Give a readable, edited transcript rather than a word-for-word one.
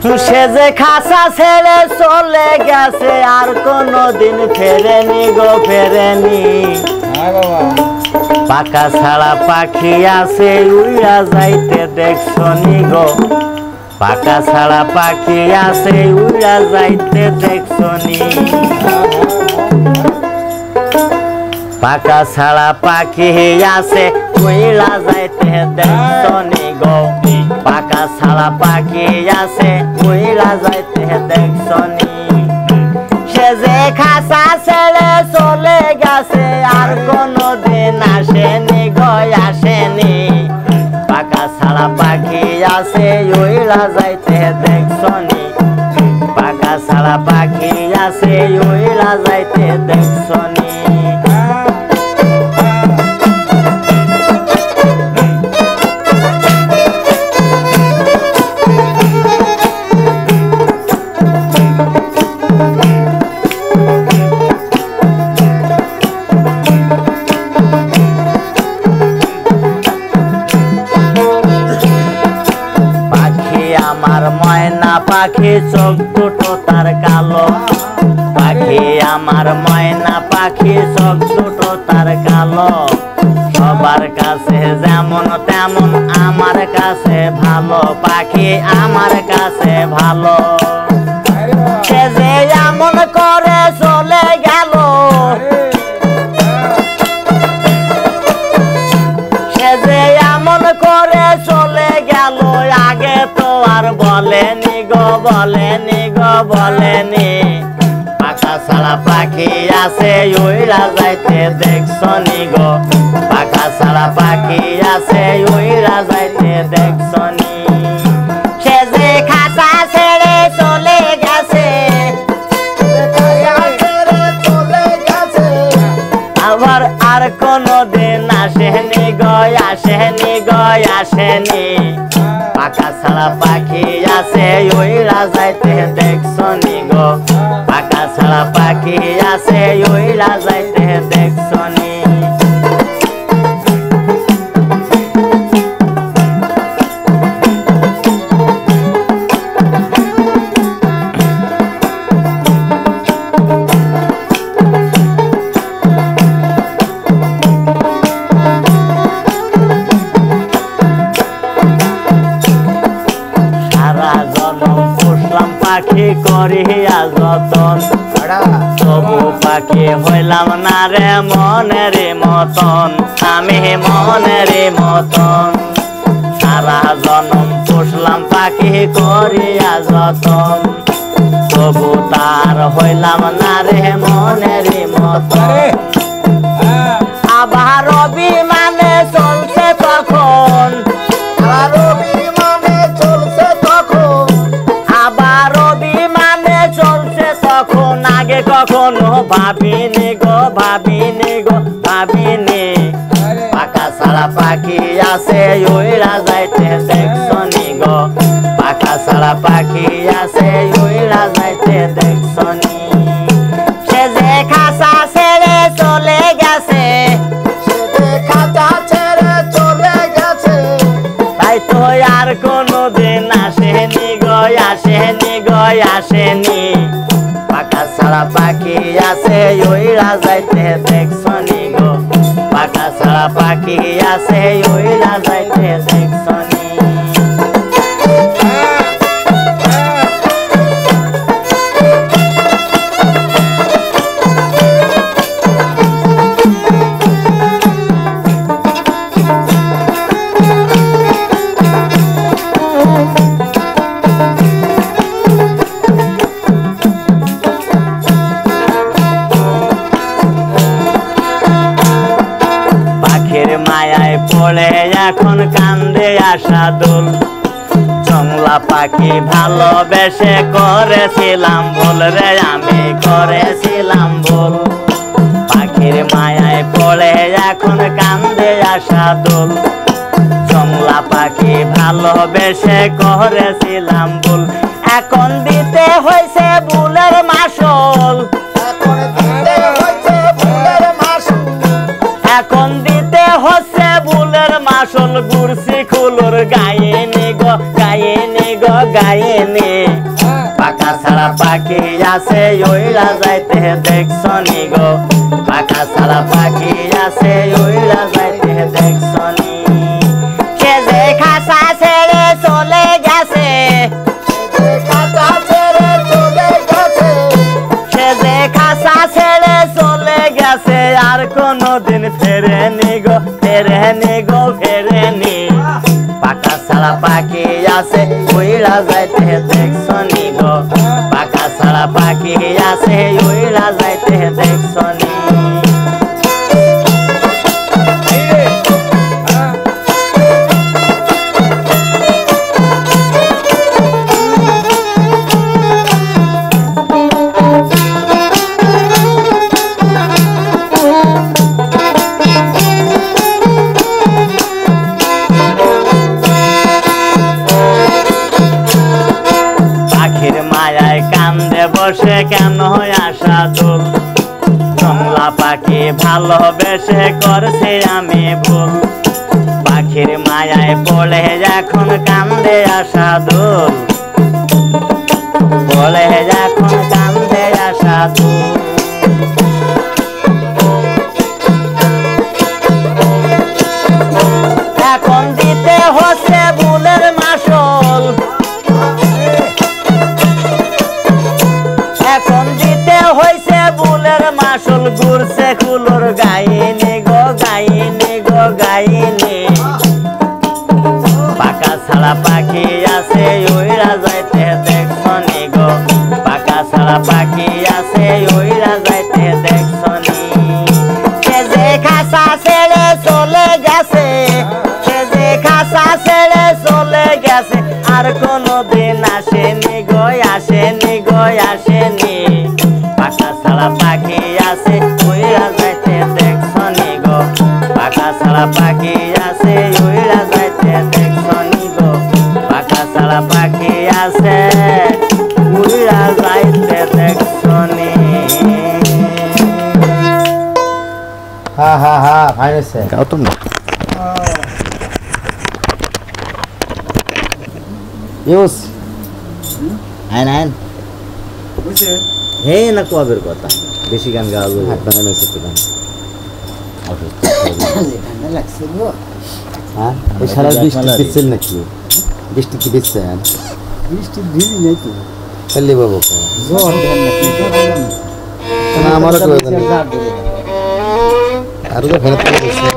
সে যে খাসা ছেড়ে চলে গেছে আর কোনদিন ফেরেনি গো ফেরেনি। পাকা ছাড়া পাখি আছে উড়া যাইতে দেখছনি গো, পাকা ছাড়া পাখি আছে উড়া যাইতে দেখছনি। পাকা ছাড়া পাখি আছে উড়া যাইতে দেখছনি গো, পাকা ছাড়া পাখি আছে উড়া যাইতে দেখছনি। সে যে খাসা ছেড়ে চলে গেছে আর কোনদিন আসেনি গো আসেনি। পাকা ছাড়া পাখি আছে উড়া যাইতে দেখছনি, পাকা ছাড়া পাখি আছে উড়া যাইতে দেখছনি। আমার ময়না পাখি চোখ দুটো তার কালো, পাখি আমার ময়না পাখি চোখ দুটো তার কালো। সবার কাছে যেমন তেমন আমার কাছে ভালো, পাখি আমার কাছে ভালো। সে যে এমন করে চলে গেল, সে যে এমন করে চলে গেল আগে তো আর বলেনি গো বলেনি গো বলেনি। পাকা ছাড়া পাখি আছে উড়া যাইতে দেখছনি গো, পাকা ছাড়া পাখি আছে উড়া যাইতে দেখছনি। সে যে খাসা ছেড়ে চলে গেছে, আবার আর কোনদিন আসেনি গো আসেনি গো আসেনি। পাকা ছাড়া পাখি আছে উড়া যাইতে দেখছনি গো, পাকা ছাড়া পাখি আছে উড়া যাইতে দেখছনি। পাখি করিয়া যতন তবু পাখি হইলাম না রে মনের মতন, আমি মনের মতন। সারা জনম পুষলাম পাখি করিয়া যতন তবু তার হইলাম না রে মনের মতন। আবার বিমানে চলছে তখন, আগে কখনো ভাবিনি গো ভাবিনি গো ভাবিনি। পাকা ছাড়া পাখি আছে উড়া যাইতে দেখছনি গো, পাকা ছাড়া পাখি আছে উড়া যাইতে দেখছনি। সে যে খাসা ছেড়ে চলে গেছে, তাই তো আর কোনদিন আসেনি গো আসেনি গো আসেনি। পাকা ছাড়া পাখি আছে উড়া যাইতে দেখছনি গো, পাকা ছাড়া পাখি আছে উড়া যাইতে দেখছনি। মায়ায় পড়ে এখন কান্দে আশা দোল, জংলা পাখি ভালোবেসে করেছিলাম ভুল রে আমি করেছিলাম ভুল। পাখির মায়ায় পড়ে এখন কান্দে আশা দোল, জংলা পাখি ভালোবেসে করেছিলাম ভুল। এখন দিতে হয়েছে ভুলের মাসুল, এখন দিতে হচ্ছে ভুলের মাসুল। ঘুরছি খুলুর গায়ে নিগো গায়ে নিগো গাইনি পাকা ছাড়া পাখি আছে ওইরা যাইতে দেখছনি গো পাকা ছাড়া পাখি আছে ওইরা যাইতে দেখছনি সে যে খাসা ছেড়ে চলে গেছে সে যে খাসা ছেড়ে চলে গেছে আর কোনদিন ফেরেনি গো ফেরেনি গো ফেরেনি পাকা ছাড়া পাখি আছে ওইরা যাইতে দেখছনি গো পাকা ছাড়া পাখি আছে ওইরা যাইতে দেখছনি বসে কেন আশা দোল জংলা পাখি ভালোবেসে করছে আমি ভুল পাখির মায়ায় পড়ে এখন কান্দে আশা দোল পড়ে এখন কান্দে আশা দোল এখন দিতে হচ্ছে ভুলের মাসল এখন দিতে হইছে বুলের মাসুল ঘুরছে কুলোর গাইনি গো গাইনি গো গাইনি পাকা ছাড়া পাখি আছে ওইরা যাইতে দেখছনি গো পাকা ছাড়া পাখি আছে ওইরা যাইতে দেখছনি সে যে খাসা ছেড়ে চলে গেছে সে যে খাসা ছেড়ে চলে গেছে আর কোনদিন আসেনি গো আসেনি গো আসেনি পাকা ছাড়া পাখি আছে ওইরা যাইতে দেখছনি গো পাকা ছাড়া পাখি আছে ওইরা যাইতে দেখছনি গো পাকা ছাড়া পাখি আছে ওইরা যাইতে দেখছনি হা হা হা ফাইনাসে গাও তোমরা ইউস আইন আইন হে না কবের কথা বেশি গান গাওয়া আপনারা এসে গান হ্যাঁ এই সারা বৃষ্টি দিচ্ছেন নাকি বৃষ্টি কি দিচ্ছেন বৃষ্টি ভিজি নাই তো খালি বাবু জ্বর দেন না আমারও আরো তো ফেরত